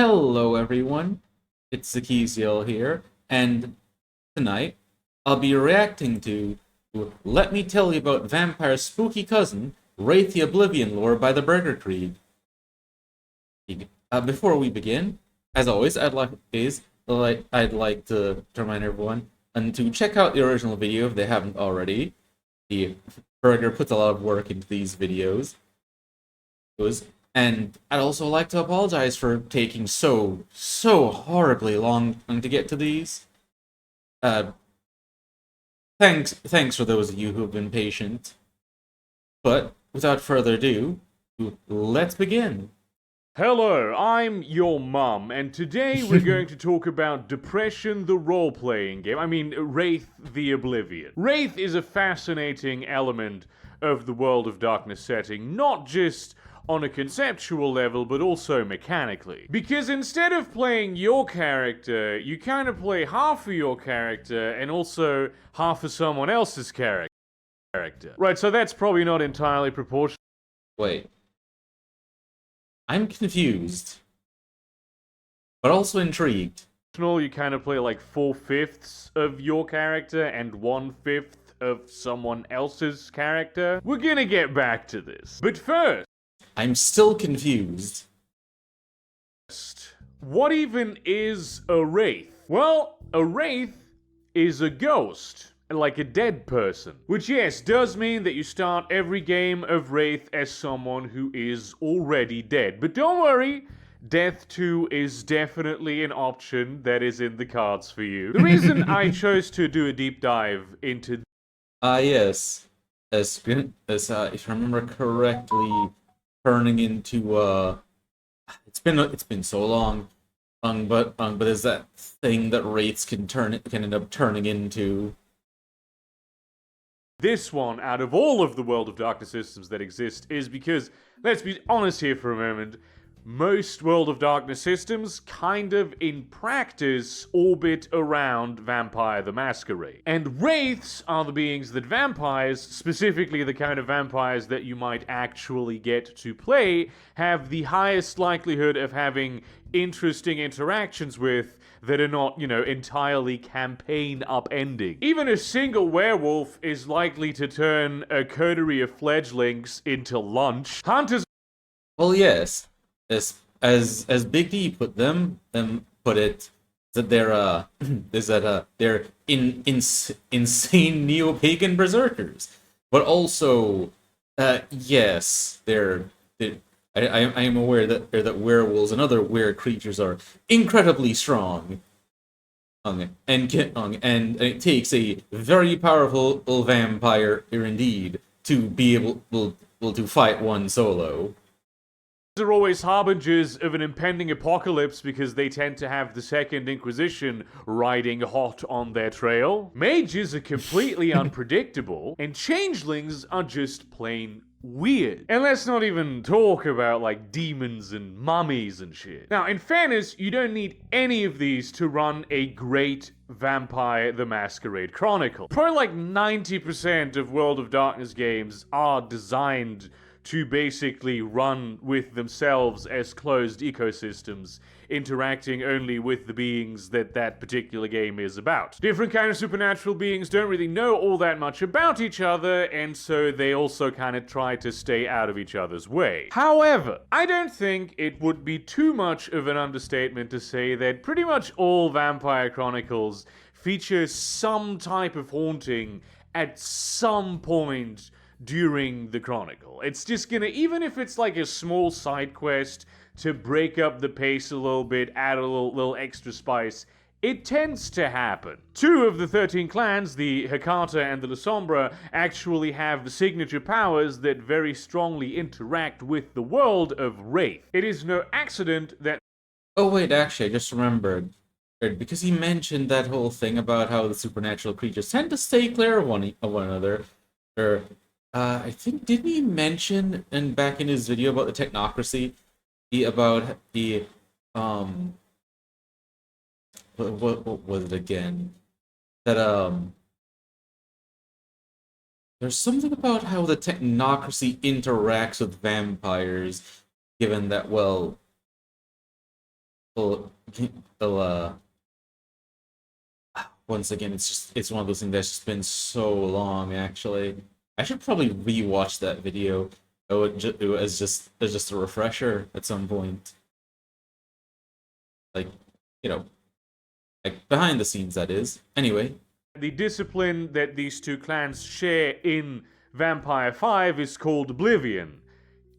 Hello everyone, it's Zakizio here, and tonight I'll be reacting to Let Me Tell You About Vampire's Spooky Cousin, Wraith the Oblivion Lore by the Burger Creed. Before we begin, as always, I'd like to remind everyone and to check out the original video if they haven't already. The Burger puts a lot of work into these videos. And I'd also like to apologize for taking so horribly long to get to these. Thanks for those of you who have been patient. But without further ado, let's begin. Hello, I'm your mum, and today we're going to talk about Depression, the role-playing game. Wraith the Oblivion. Wraith is a fascinating element of the World of Darkness setting, not just on a conceptual level, but also mechanically. Because instead of playing your character, you kind of play half of your character and also half of someone else's character. Right, so that's probably not entirely proportional. Wait. I'm confused, but also intrigued. You kind of play like 4/5 of your character and 1/5 of someone else's character. We're gonna get back to this. But first, I'm still confused. what even is a wraith? Well, a wraith is a ghost, like a dead person. Which, yes, does mean that you start every game of Wraith as someone who is already dead. But don't worry, Death 2 is definitely an option that is in the cards for you. The reason I chose to do a deep dive into Yes. If I remember correctly, turning into it's been so long. But there's that thing that Wraiths can end up turning into. this one, out of all of the World of Darkness systems that exist, is because, let's be honest here for a moment, most World of Darkness systems kind of, in practice, orbit around Vampire the Masquerade. And Wraiths are the beings that vampires, specifically the kind of vampires that you might actually get to play, have the highest likelihood of having interesting interactions with that are not, entirely campaign upending. Even a single werewolf is likely to turn a coterie of fledglings into lunch. Hunters. Well, yes, as Big D put it, that they're insane neo-pagan berserkers, but also, yes, I am aware that werewolves and other weird creatures are incredibly strong, and it takes a very powerful vampire indeed to be able to fight one solo. Are always harbingers of an impending apocalypse because they tend to have the Second Inquisition riding hot on their trail. Mages are completely unpredictable, and changelings are just plain weird. And let's not even talk about, like, demons and mummies and shit. Now, in fairness, you don't need any of these to run a great Vampire the Masquerade Chronicle. Probably like 90% of World of Darkness games are designed to basically run with themselves as closed ecosystems, interacting only with the beings that particular game is about. Different kind of supernatural beings don't really know all that much about each other, and so they also kind of try to stay out of each other's way. However, I don't think it would be too much of an understatement to say that pretty much all Vampire Chronicles feature some type of haunting at some point during the Chronicle. It's just gonna, even if it's like a small side quest to break up the pace a little bit, add a little extra spice, it tends to happen. 2 of the 13 clans, the Hecata and the La Sombra, actually have signature powers that very strongly interact with the world of Wraith. It is no accident that... Oh wait, actually, I just remembered. Because he mentioned that whole thing about how the supernatural creatures tend to stay clear of one another. I think, didn't he mention back in his video about the technocracy, about the what was it again? That there's something about how the technocracy interacts with vampires, given that, well, will once again, it's one of those things that's just been so long. Actually, I should probably rewatch that video. It was just a refresher at some point. Like, you know, like behind the scenes, that is. Anyway, The discipline that these two clans share in Vampire 5 is called Oblivion.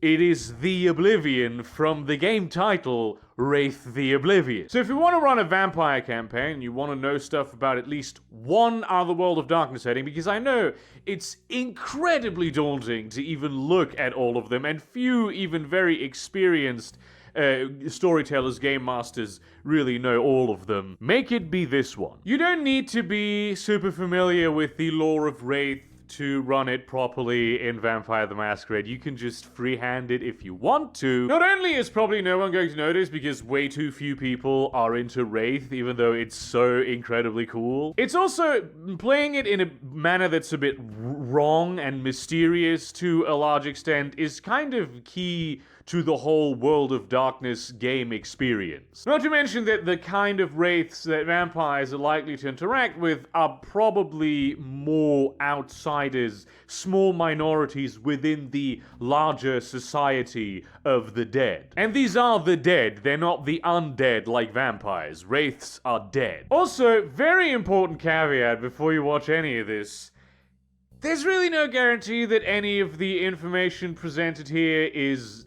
It is the Oblivion from the game title, Wraith the Oblivion. So if you want to run a vampire campaign, and you want to know stuff about at least one other World of Darkness setting, because I know it's incredibly daunting to even look at all of them, and few even very experienced storytellers, game masters really know all of them. Make it be this one. You don't need to be super familiar with the lore of Wraith to run it properly in Vampire the Masquerade. You can just freehand it if you want to. Not only is probably no one going to notice because way too few people are into Wraith, even though it's so incredibly cool, it's also playing it in a manner that's a bit wrong and mysterious to a large extent is kind of key to the whole World of Darkness game experience. Not to mention that the kind of wraiths that vampires are likely to interact with are probably more outsiders, small minorities within the larger society of the dead. And these are the dead, they're not the undead like vampires. Wraiths are dead. Also, very important caveat before you watch any of this, there's really no guarantee that any of the information presented here is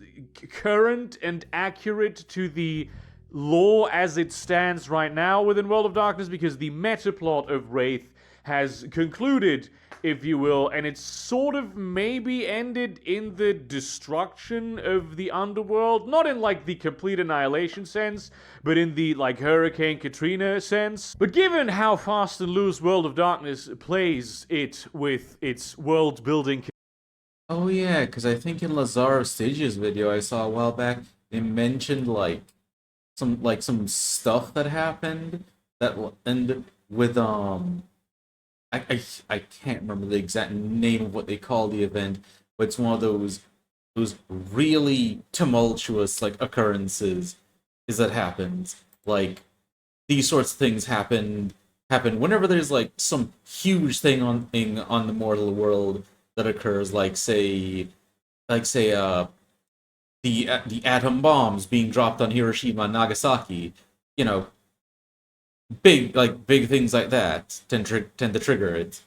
current and accurate to the lore as it stands right now within World of Darkness, because the meta plot of Wraith has concluded, if you will, and it's sort of maybe ended in the destruction of the underworld, not in like the complete annihilation sense, but in the like Hurricane Katrina sense. But given how fast and loose World of Darkness plays it with its world building, oh yeah, because I think in Lazaro Stage's video I saw a while back, they mentioned some stuff that happened that ended with I can't remember the exact name of what they call the event, but it's one of those really tumultuous like occurrences is that happens. Like these sorts of things happen whenever there's like some huge thing on the mortal world that occurs, the atom bombs being dropped on Hiroshima and Nagasaki, you know, big things like that tend to trigger it.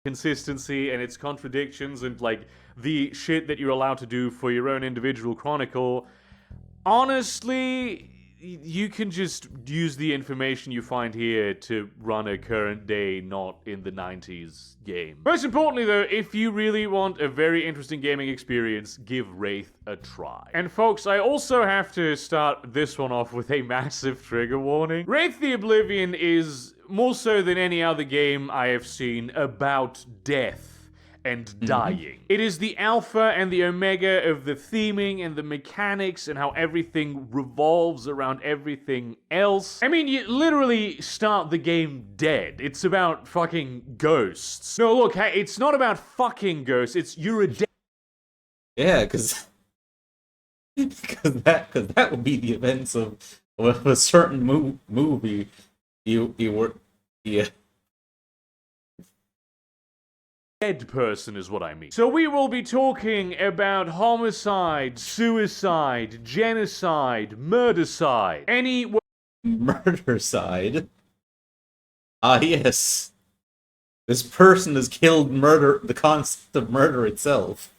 consistency and its contradictions and like the shit that you're allowed to do for your own individual chronicle, honestly, you can just use the information you find here to run a current day, not in the 90s game. Most importantly though, if you really want a very interesting gaming experience, give Wraith a try. And folks, I also have to start this one off with a massive trigger warning. Wraith the Oblivion is, more so than any other game I have seen, about death and dying. It is the alpha and the omega of the theming and the mechanics and how everything revolves around everything else. I mean, you literally start the game dead. It's about fucking ghosts. No, look, it's not about fucking ghosts. You're a dead. Yeah, because that would be the events of a certain movie. Dead person is what I mean. So we will be talking about homicide, suicide, genocide, murdercide, any Murdercide. Ah, yes. This person has killed murder, the concept of murder itself.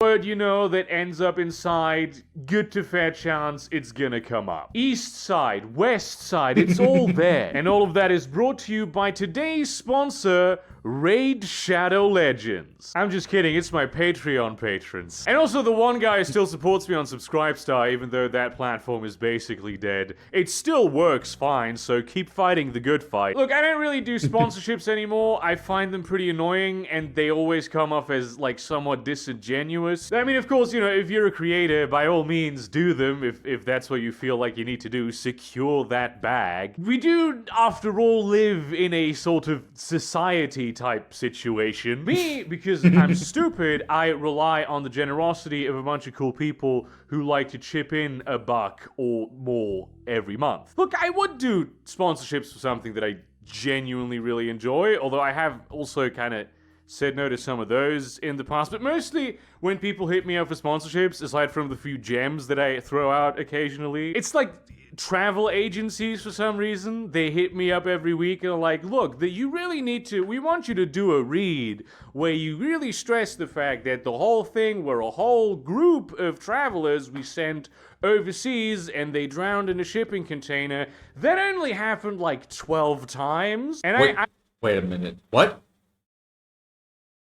word you know that ends up inside, good to fair chance it's gonna come up. East side, west side, it's all there. And all of that is brought to you by today's sponsor, Raid Shadow Legends. I'm just kidding, it's my Patreon patrons. And also the one guy who still supports me on Subscribestar, even though that platform is basically dead. It still works fine, so keep fighting the good fight. Look, I don't really do sponsorships anymore. I find them pretty annoying, and they always come off as, like, somewhat disingenuous. I mean, of course, you know, if you're a creator, by all means, do them if that's what you feel like you need to do. Secure that bag. We do, after all, live in a sort of society necropoli type situation. Me, because I'm stupid, I rely on the generosity of a bunch of cool people who like to chip in $1 or more every month. Look, I would do sponsorships for something that I genuinely really enjoy, although I have also kind of said no to some of those in the past, but mostly when people hit me up for sponsorships, aside from the few gems that I throw out occasionally, it's like travel agencies for some reason. They hit me up every week and are like, look, you really need to, we want you to do a read where you really stress the fact that the whole thing, we're a whole group of travelers we sent overseas and they drowned in a shipping container. That only happened like 12 times. And Wait a minute. What?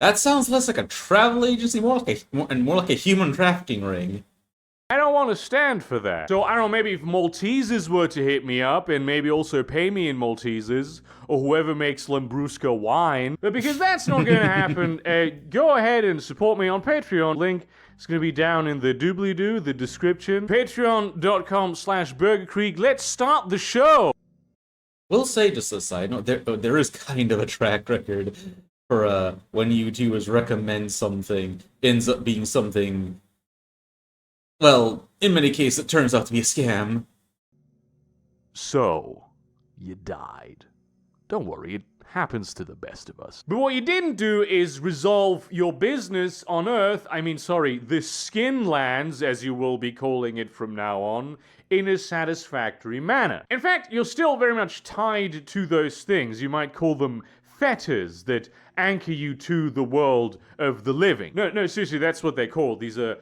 That sounds less like a travel agency, more like a human trafficking ring. I don't want to stand for that. So I don't know, maybe if Maltesers were to hit me up and maybe also pay me in Maltesers, or whoever makes Lambrusco wine, but because that's not going to happen, go ahead and support me on Patreon. Link is going to be down in the doobly-doo, the description. Patreon.com/BurgerCreek. Let's start the show! We'll say, just a side note, there is kind of a track record for when YouTubers recommend something, ends up being something. Well, in many cases, it turns out to be a scam. So, you died. Don't worry, it happens to the best of us. But what you didn't do is resolve your business on Earth, the skin lands, as you will be calling it from now on, in a satisfactory manner. In fact, you're still very much tied to those things. You might call them fetters that anchor you to the world of the living. No, seriously, that's what they're called. These are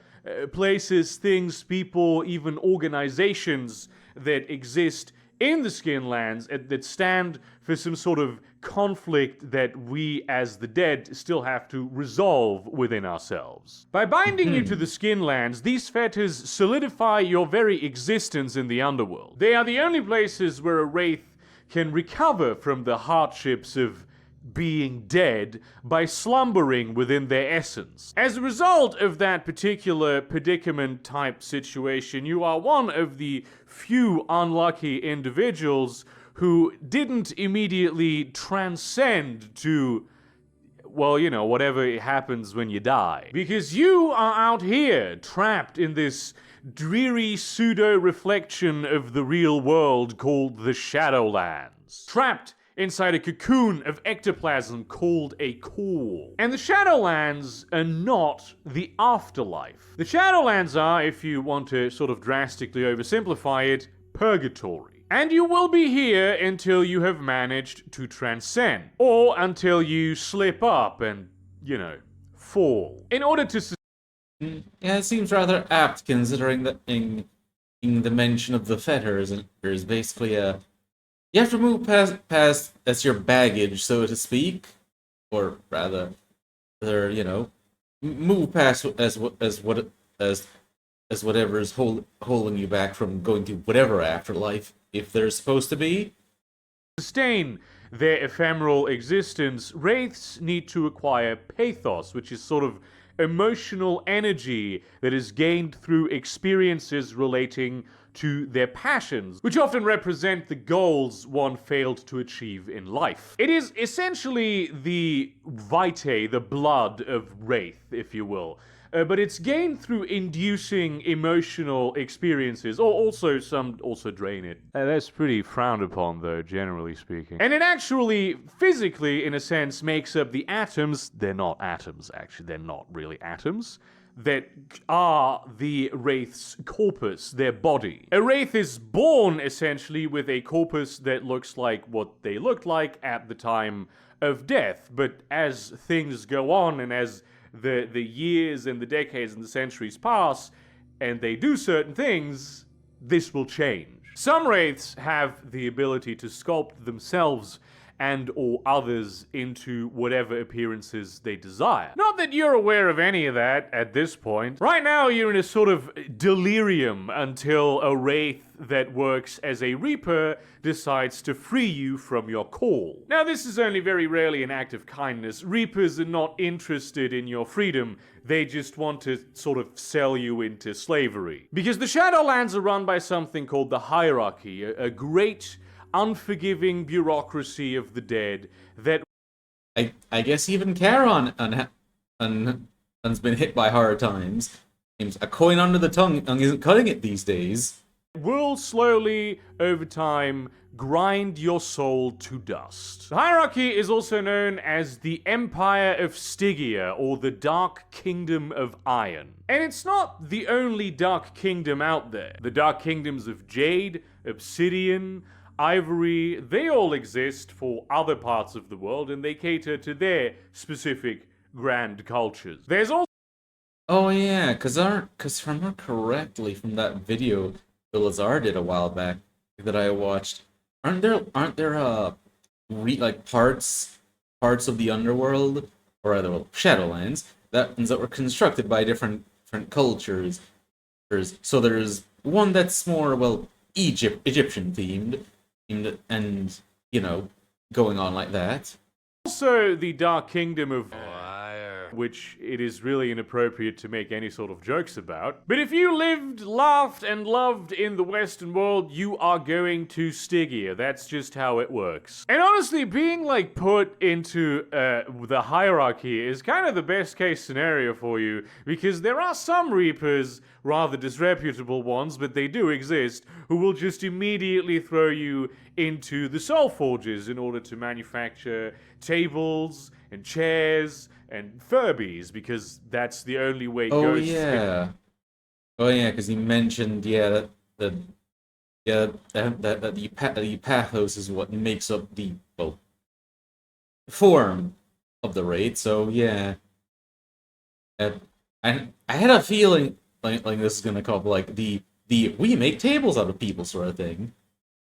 places, things, people, even organizations that exist in the Skinlands that stand for some sort of conflict that we as the dead still have to resolve within ourselves. By binding you to the Skinlands, these fetters solidify your very existence in the underworld. They are the only places where a Wraith can recover from the hardships of being dead by slumbering within their essence. As a result of that particular predicament type situation, you are one of the few unlucky individuals who didn't immediately transcend to, well, you know, whatever happens when you die. Because you are out here, trapped in this dreary pseudo-reflection of the real world called the Shadowlands. Trapped inside a cocoon of ectoplasm called a core. And the Shadowlands are not the afterlife. The Shadowlands are, if you want to sort of drastically oversimplify it, purgatory. And you will be here until you have managed to transcend. Or until you slip up and, you know, fall. In order to... Yeah, it seems rather apt considering that in the mention of the fetters, there's basically a... You have to move past as your baggage, so to speak, or rather, you know, move past as whatever is holding you back from going to whatever afterlife, if there's supposed to be. Sustain their ephemeral existence, Wraiths need to acquire pathos, which is sort of emotional energy that is gained through experiences relating to their passions, which often represent the goals one failed to achieve in life. It is essentially the vitae, the blood of Wraith, if you will. But it's gained through inducing emotional experiences, or also drain it. That's pretty frowned upon, though, generally speaking. And it actually, physically, in a sense, makes up the atoms. They're not atoms, actually. They're not really atoms. That are the Wraith's corpus, their body. A Wraith is born, essentially, with a corpus that looks like what they looked like at the time of death. But as things go on, and as the years and the decades and the centuries pass, and they do certain things, this will change. Some Wraiths have the ability to sculpt themselves and or others into whatever appearances they desire. Not that you're aware of any of that at this point. Right now you're in a sort of delirium until a Wraith that works as a Reaper decides to free you from your call. Now this is only very rarely an act of kindness. Reapers are not interested in your freedom. They just want to sort of sell you into slavery. Because the Shadowlands are run by something called the Hierarchy, a great unforgiving bureaucracy of the dead that... I guess even Charon has been hit by hard times. Seems a coin under the tongue isn't cutting it these days. Will slowly, over time, grind your soul to dust. The hierarchy is also known as the Empire of Stygia, or the Dark Kingdom of Iron. And it's not the only Dark Kingdom out there. The Dark Kingdoms of Jade, Obsidian, Ivory, they all exist for other parts of the world, and they cater to their specific grand cultures. There's also Oh yeah, cause if I remember correctly from that video the Lazar did a while back that I watched, aren't there like parts of the underworld, or rather well, Shadowlands that were constructed by different cultures. So there's one that's more well Egyptian themed and going on like that. the Dark Kingdom of which it is really inappropriate to make any sort of jokes about. But if you lived, laughed, and loved in the Western world, you are going to Stygia. That's just how it works. And honestly, being like put into the hierarchy is kind of the best case scenario for you, because there are some Reapers, rather disreputable ones, but they do exist, who will just immediately throw you into the Soul Forges in order to manufacture tables and chairs and Furbies, because that's the only way Oh ghosts yeah. Oh yeah, because he mentioned that the pathos is what makes up the form of the Wraith. So yeah, I had a feeling like this is gonna come up like the we make tables out of people sort of thing.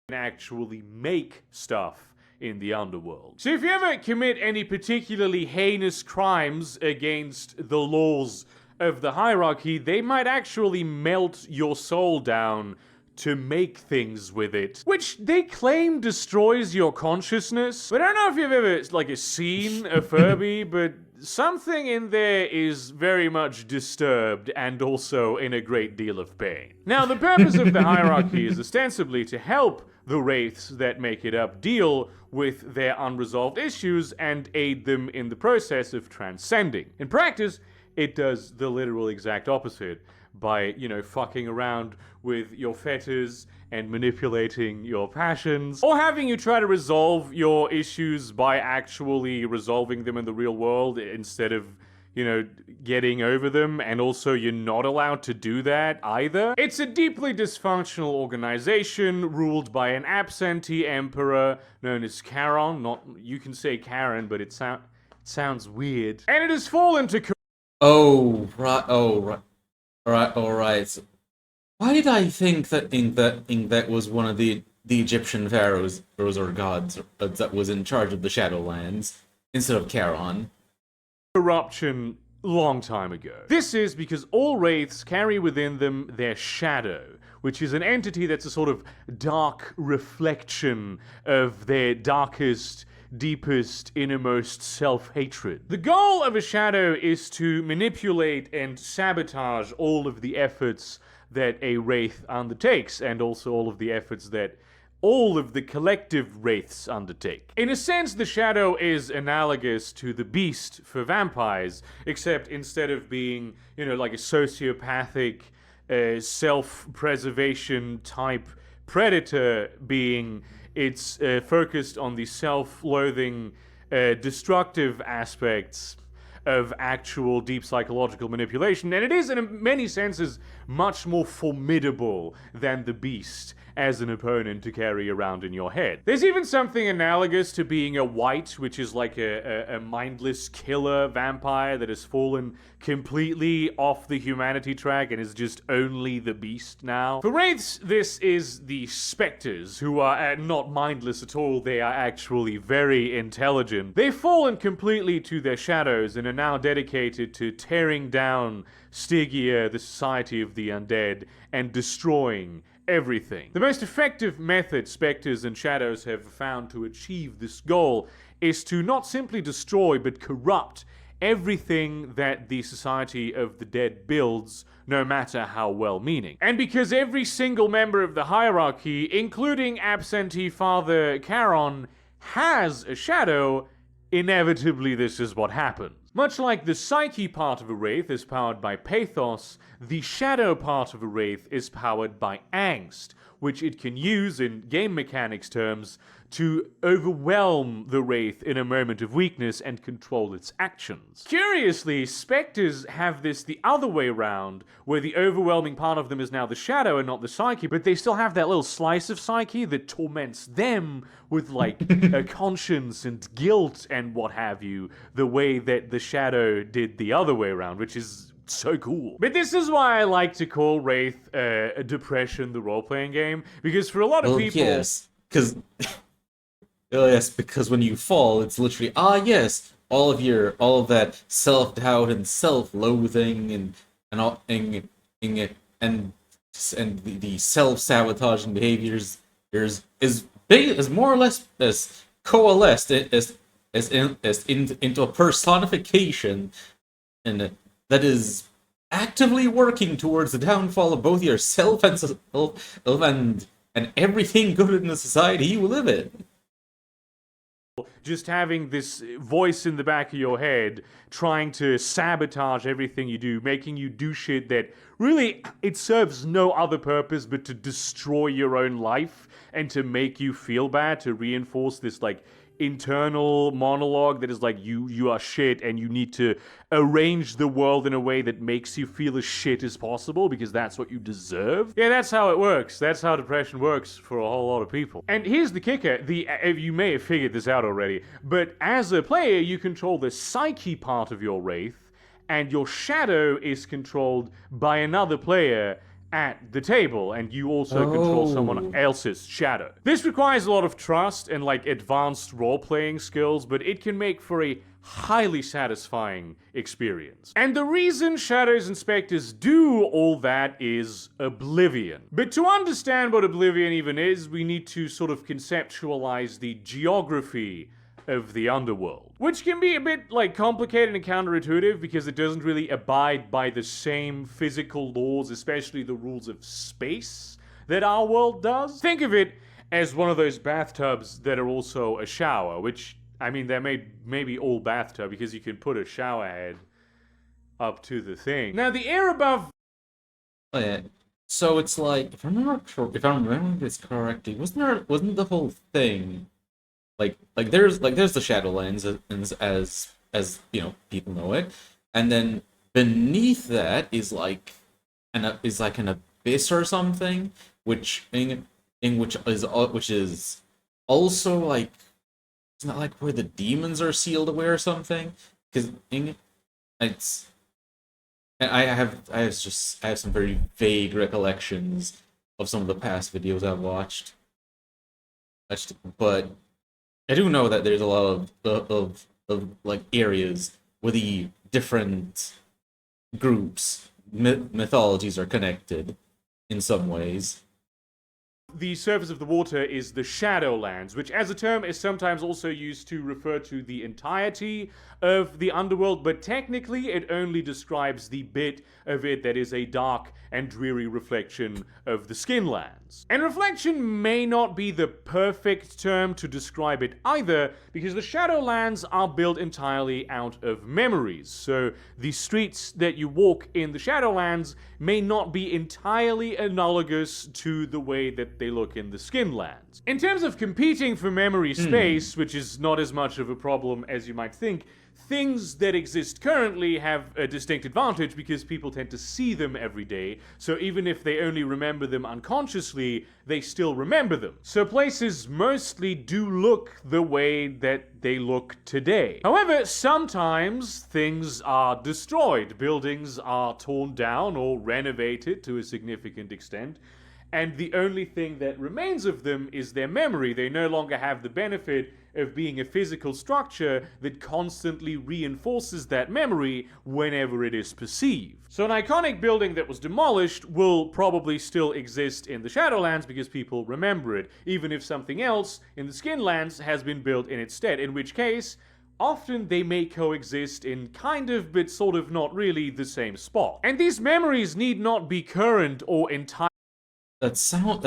can actually make stuff in the underworld. So if you ever commit any particularly heinous crimes against the laws of the hierarchy, they might actually melt your soul down to make things with it, which they claim destroys your consciousness. But I don't know if you've ever seen a Furby, but something in there is very much disturbed and also in a great deal of pain. Now, the purpose of the hierarchy is ostensibly to help the Wraiths that make it up deal with their unresolved issues and aid them in the process of transcending. In practice, it does the literal exact opposite by, fucking around with your fetters and manipulating your passions, or having you try to resolve your issues by actually resolving them in the real world instead of getting over them, and also you're not allowed to do that either. It's a deeply dysfunctional organization ruled by an absentee emperor known as Charon. You can say Karen, but it sounds weird. And it has fallen to Oh right. So why did I think that Ingvet was one of the Egyptian pharaohs or gods that was in charge of the Shadowlands instead of Charon? corruption long time ago. This is because all Wraiths carry within them their shadow, which is an entity that's a sort of dark reflection of their darkest, deepest, innermost self-hatred. The goal of a shadow is to manipulate and sabotage all of the efforts that a Wraith undertakes, and also all of the efforts that all of the collective Wraiths undertake. In a sense, the Shadow is analogous to the Beast for vampires, except instead of being, like a sociopathic, self-preservation type predator being, it's focused on the self-loathing, destructive aspects of actual deep psychological manipulation, and it is in many senses much more formidable than the Beast as an opponent to carry around in your head. There's even something analogous to being a Wight, which is like a mindless killer vampire that has fallen completely off the humanity track and is just only the Beast now. For Wraiths, this is the Spectres, who are not mindless at all. They are actually very intelligent. They've fallen completely to their shadows and are now dedicated to tearing down Stygia, the Society of the Undead, and destroying everything. The most effective method Spectres and Shadows have found to achieve this goal is to not simply destroy, but corrupt everything that the Society of the Dead builds, no matter how well-meaning. And because every single member of the hierarchy, including absentee father Charon, has a shadow, inevitably this is what happens. Much like the psyche part of a Wraith is powered by pathos, the shadow part of a Wraith is powered by angst, which it can use in game mechanics terms to overwhelm the Wraith in a moment of weakness and control its actions. Curiously, Spectres have this the other way around, where the overwhelming part of them is now the shadow and not the psyche, but they still have that little slice of psyche that torments them with, like, a conscience and guilt and what have you, the way that the shadow did the other way around, which is so cool. But this is why I like to call Wraith a Depression, the role-playing game, because for a lot of people... Yes, because... yes, because when you fall, it's literally, yes, all of that self-doubt and self-loathing and the self-sabotaging behaviors is more or less as coalesced into a personification, and that is actively working towards the downfall of both yourself and everything good in the society you live in. Just having this voice in the back of your head trying to sabotage everything you do, making you do shit that really it serves no other purpose but to destroy your own life and to make you feel bad, to reinforce this like internal monologue that is like you are shit and you need to arrange the world in a way that makes you feel as shit as possible because that's what you deserve. Yeah, that's how it works. That's how depression works for a whole lot of people. And here's the kicker, you may have figured this out already, but as a player you control the psyche part of your Wraith and your shadow is controlled by another player at the table, and you also control someone else's shadow. This requires a lot of trust and like advanced role-playing skills, but it can make for a highly satisfying experience. And the reason Shadows and Spectres do all that is Oblivion. But to understand what Oblivion even is, we need to sort of conceptualize the geography of the underworld, which can be a bit like complicated and counterintuitive because it doesn't really abide by the same physical laws, especially the rules of space, that our world does. Think of it as one of those bathtubs that are also a shower, which, I mean, they're maybe all bathtub because you can put a shower head up to the thing. Now, the air above... Oh, yeah. So it's like, if I'm remembering this correctly, wasn't the whole thing... Like there's the Shadowlands as you know, people know it, and then beneath that is like an abyss or something, which is also like, it's not like where the demons are sealed away or something, because it's, and I have some very vague recollections of some of the past videos I've watched, but I do know that there's a lot of like areas where the different groups, mythologies are connected in some ways. The surface of the water is the Shadowlands, which as a term is sometimes also used to refer to the entirety of the underworld, but technically it only describes the bit of it that is a dark and dreary reflection of the Skinlands. And reflection may not be the perfect term to describe it either, because the Shadowlands are built entirely out of memories, so the streets that you walk in the Shadowlands may not be entirely analogous to the way that they look in the Skinlands. In terms of competing for memory space, which is not as much of a problem as you might think, things that exist currently have a distinct advantage because people tend to see them every day, so even if they only remember them unconsciously, they still remember them. So places mostly do look the way that they look today. However, sometimes things are destroyed, buildings are torn down or renovated to a significant extent, and the only thing that remains of them is their memory. They no longer have the benefit of being a physical structure that constantly reinforces that memory whenever it is perceived. So an iconic building that was demolished will probably still exist in the Shadowlands because people remember it, even if something else in the Skinlands has been built in its stead, in which case, often they may coexist in kind of but sort of not really the same spot. And these memories need not be current or entirely. That sounds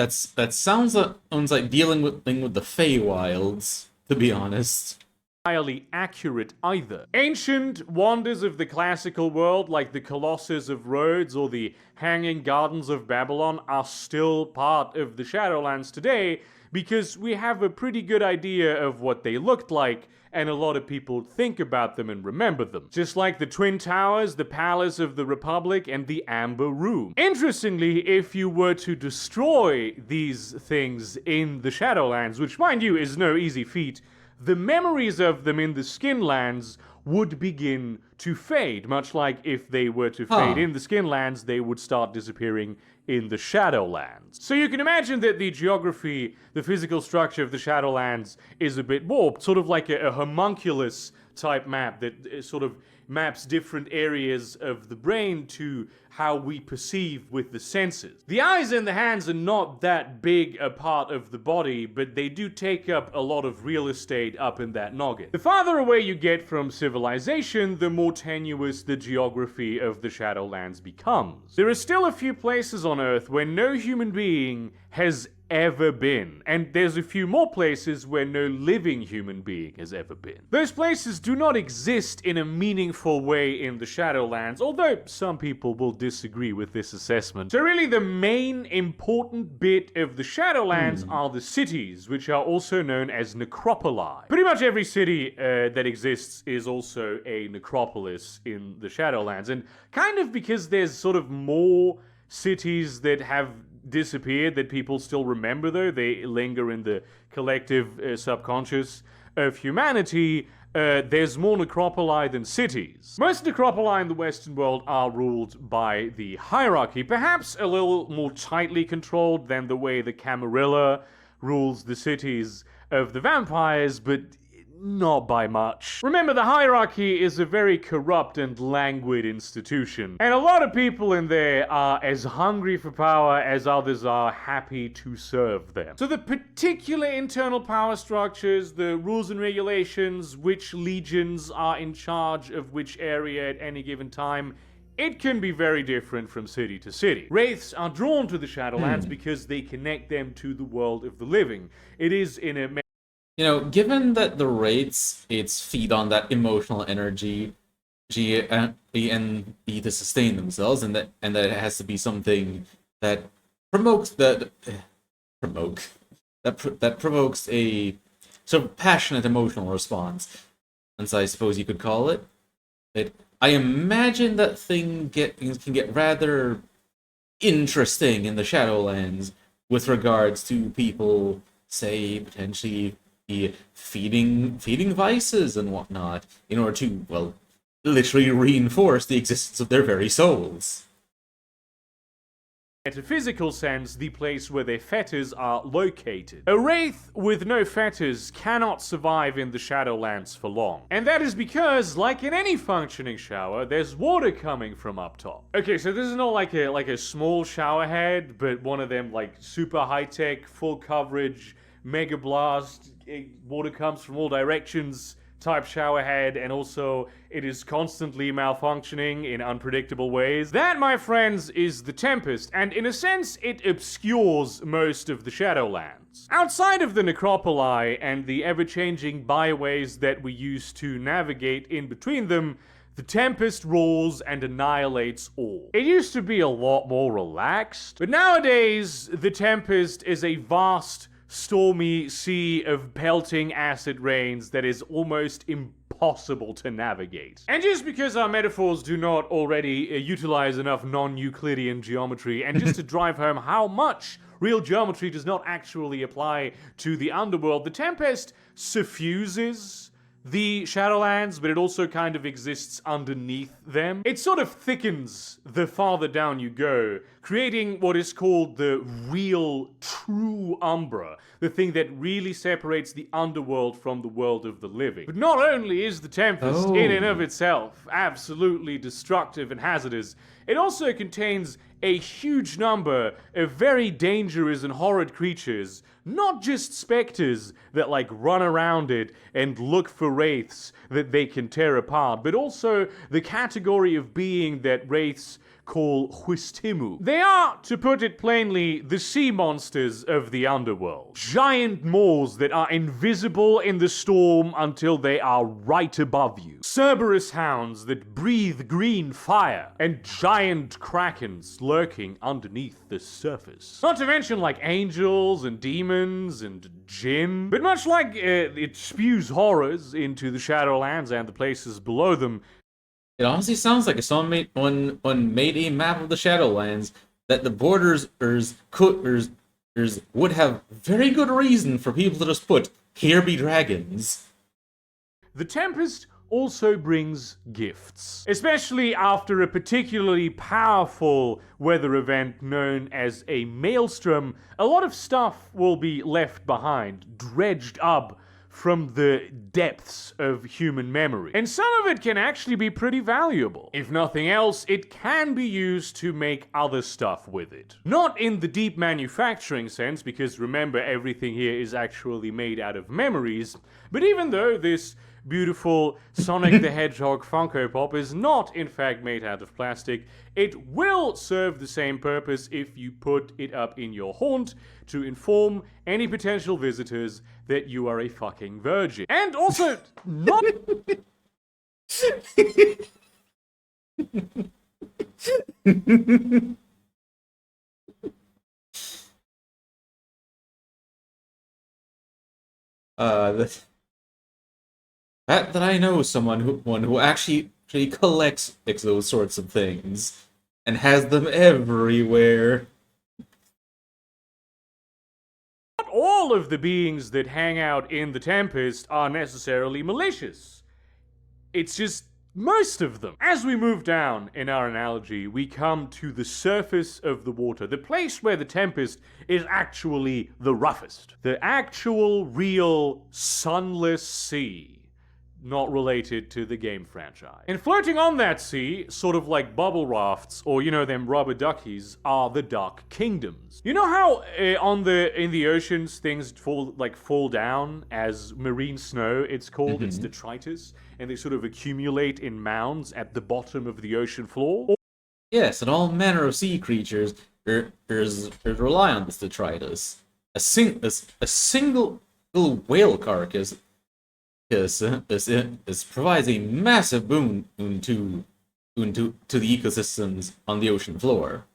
like dealing with the Feywilds, to be honest. entirely accurate either. Ancient wonders of the classical world, like the Colossus of Rhodes or the Hanging Gardens of Babylon, are still part of the Shadowlands today because we have a pretty good idea of what they looked like, and a lot of people think about them and remember them. Just like the Twin Towers, the Palace of the Republic, and the Amber Room. Interestingly, if you were to destroy these things in the Shadowlands, which mind you is no easy feat, the memories of them in the Skinlands would begin to fade, much like if they were to fade in the Skinlands, they would start disappearing in the Shadowlands. So you can imagine that the geography, the physical structure of the Shadowlands is a bit warped, sort of like a homunculus type map that sort of maps different areas of the brain to how we perceive with the senses. The eyes and the hands are not that big a part of the body, but they do take up a lot of real estate up in that noggin. The farther away you get from civilization, the more tenuous the geography of the Shadowlands becomes. There are still a few places on Earth where no human being has ever been, and there's a few more places where no living human being has ever been. Those places do not exist in a meaningful way in the Shadowlands, although some people will disagree with this assessment. So really the main important bit of the Shadowlands are the cities, which are also known as necropoli. Pretty much every city that exists is also a necropolis in the Shadowlands, and kind of because there's sort of more cities that have disappeared that people still remember, though they linger in the collective subconscious of humanity, there's more necropoli than cities. Most necropoli in the Western world are ruled by the hierarchy, perhaps a little more tightly controlled than the way the Camarilla rules the cities of the vampires, but not by much. Remember, the hierarchy is a very corrupt and languid institution, and a lot of people in there are as hungry for power as others are happy to serve them. So the particular internal power structures, the rules and regulations, which legions are in charge of which area at any given time, it can be very different from city to city. Wraiths are drawn to the Shadowlands because they connect them to the world of the living. It is in a given that the Wraiths, it's feed on that emotional energy, G and E to sustain themselves, and that it has to be something that provokes a sort of passionate emotional response, and so I suppose you could call it. I imagine that things can get rather interesting in the Shadowlands with regards to people, say, potentially feeding vices and whatnot in order to, well, literally reinforce the existence of their very souls. Metaphysical sense, the place where their fetters are located. A Wraith with no fetters cannot survive in the Shadowlands for long. And that is because, like in any functioning shower, there's water coming from up top. Okay, so this is not like a small shower head, but one of them like super high-tech, full coverage, mega blast, water comes from all directions type shower head, and also it is constantly malfunctioning in unpredictable ways. That, my friends, is the Tempest, and in a sense, it obscures most of the Shadowlands. Outside of the necropoli and the ever-changing byways that we use to navigate in between them, the Tempest rules and annihilates all. It used to be a lot more relaxed, but nowadays, the Tempest is a vast, stormy sea of pelting acid rains that is almost impossible to navigate. And just because our metaphors do not already utilize enough non-Euclidean geometry, and just to drive home how much real geometry does not actually apply to the underworld, the Tempest suffuses the Shadowlands, but it also kind of exists underneath them. It sort of thickens the farther down you go, creating what is called the real, true Umbra, the thing that really separates the underworld from the world of the living. But not only is the Tempest in and of itself absolutely destructive and hazardous, it also contains a huge number of very dangerous and horrid creatures, not just specters that like run around it and look for wraiths that they can tear apart, but also the category of being that wraiths call Huistimu. They are, to put it plainly, the sea monsters of the underworld. Giant maws that are invisible in the storm until they are right above you. Cerberus hounds that breathe green fire. And giant krakens lurking underneath the surface. Not to mention like angels and demons and jinn. But much like it spews horrors into the Shadowlands and the places below them, it honestly sounds like if someone made a map of the Shadowlands, that the borders would have very good reason for people to just put, "Here be dragons." the Tempest also brings gifts. Especially after a particularly powerful weather event known as a maelstrom, a lot of stuff will be left behind, dredged up from the depths of human memory. And some of it can actually be pretty valuable. If nothing else, it can be used to make other stuff with it. Not in the deep manufacturing sense, because remember, everything here is actually made out of memories, but even though this beautiful Sonic the Hedgehog Funko Pop is not in fact made out of plastic, it will serve the same purpose if you put it up in your haunt to inform any potential visitors that you are a fucking virgin. And also, not... That I know someone who actually collects those sorts of things and has them everywhere. Not all of the beings that hang out in the Tempest are necessarily malicious. It's just most of them. As we move down in our analogy, we come to the surface of the water, the place where the Tempest is actually the roughest. The actual, real, sunless sea. Not related to the game franchise. And floating on that sea, sort of like bubble rafts, or them rubber duckies, are the Dark Kingdoms. You know how in the oceans things fall down as marine snow, it's called, it's detritus, and they sort of accumulate in mounds at the bottom of the ocean floor? Yes, and all manner of sea creatures rely on this detritus. A single whale carcass this provides a massive boon to the ecosystems on the ocean floor.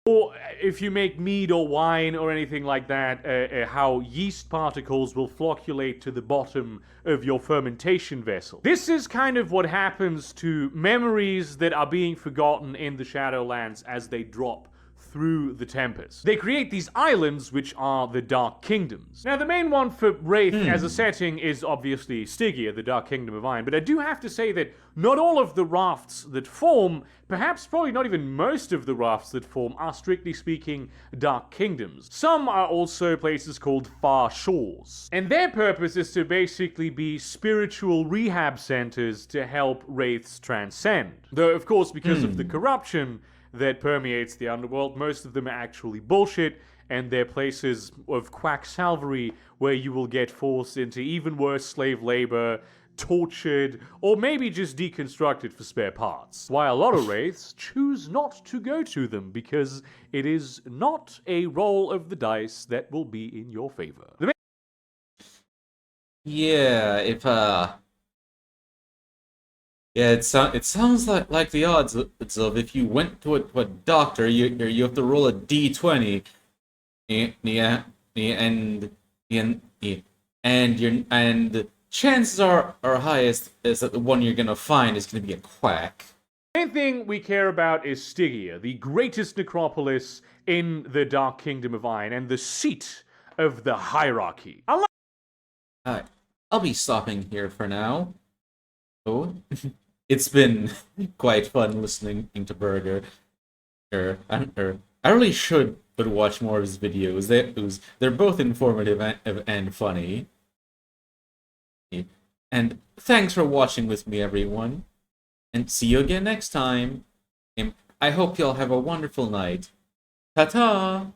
Or if you make mead or wine or anything like that, how yeast particles will flocculate to the bottom of your fermentation vessel. This is kind of what happens to memories that are being forgotten in the Shadowlands as they drop through the Tempest. They create these islands, which are the Dark Kingdoms. Now, the main one for Wraith as a setting is obviously Stygia, the Dark Kingdom of Iron, but I do have to say that not all of the rafts that form, perhaps probably not even most of the rafts that form, are strictly speaking Dark Kingdoms. Some are also places called Far Shores, and their purpose is to basically be spiritual rehab centers to help Wraiths transcend. Though, of course, because of the corruption that permeates the underworld, most of them are actually bullshit, and they're places of quacksalvery where you will get forced into even worse slave labor, tortured, or maybe just deconstructed for spare parts. While a lot of Wraiths choose not to go to them because it is not a roll of the dice that will be in your favor. Yeah, it sounds like the odds of if you went to a doctor, you have to roll a d20, and the chances are highest is that the one you're gonna find is gonna be a quack. The main thing we care about is Stygia, the greatest necropolis in the Dark Kingdom of Iron, and the seat of the hierarchy. I'll be stopping here for now. Oh. It's been quite fun listening to Burger. I really should watch more of his videos. They're both informative and funny. And thanks for watching with me, everyone. And see you again next time. And I hope y'all have a wonderful night. Ta-ta!